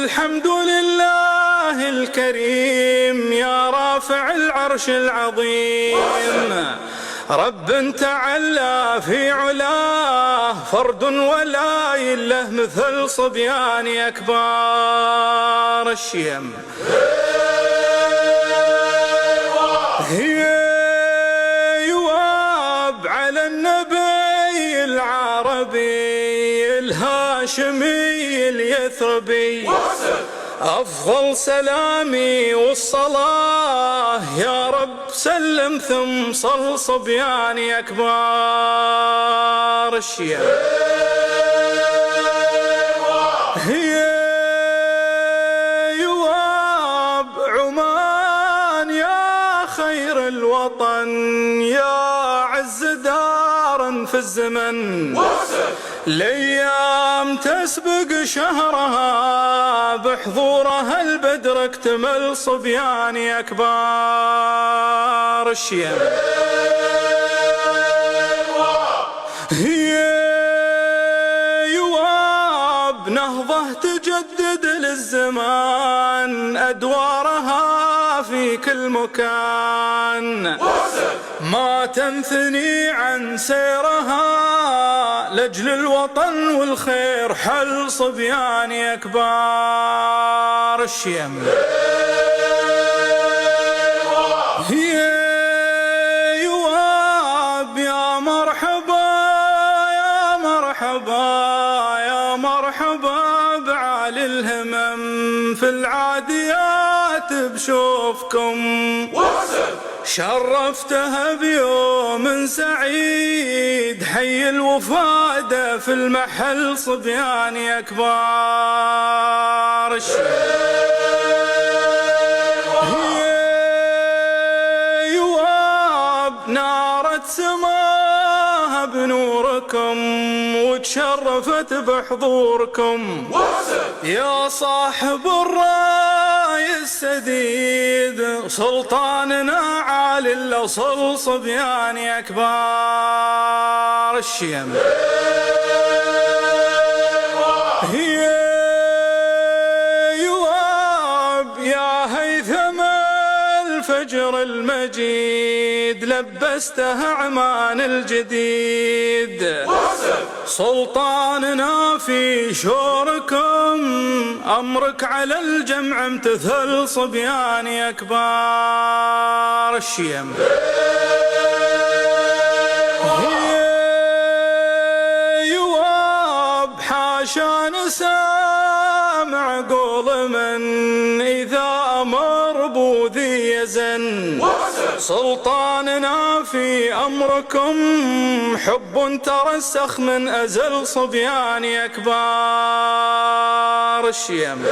الحمد لله الكريم يا رافع العرش العظيم، رب تعلى في علاه، فرد ولا له مثل صبيان أكبار الشيم. هي يواب على النبي العربي الهاشمي اليثربي، أفضل سلامي والصلاة يا رب سلم ثم صل صبيان أكبار الشيم. هي يواب عمان يا خير الوطن، يا عز دار في الزمن، الأيام تسبق شهرها بحضورها البدر اكتمل صبيان أكبار الشيم. هي يواب نهضة تجدد للزمان، أدوارها في كل مكان، ما تنثني عن سيرها لأجل الوطن والخير حل صبيان أكبار الشيم. هي يواب يا مرحبا يا مرحبا يا مرحبا بعالي الهمم، في العاديات بشوفكم شرفتها بيوم سعيد، حي الوفادة في المحل صبيان أكبار الشيم. هي يواب نارت سماها بنوركم، وتشرفت بحضوركم يا صاحب الراي السديد، سلطاننا عالي الأصل صبيان أكبار الشيم. هي يواب يا هيثم الفجر المجيد، لبسته عمان الجديد، سلطاننا في شوركم، أمرك على الجمع امتثل صبيان أكبار الشيم. هي يواب حاشا نسامع قول من إذا أمر بوذي يزن، سلطاننا في أمركم حب ترسخ من أزل صبيان أكبار الشيم.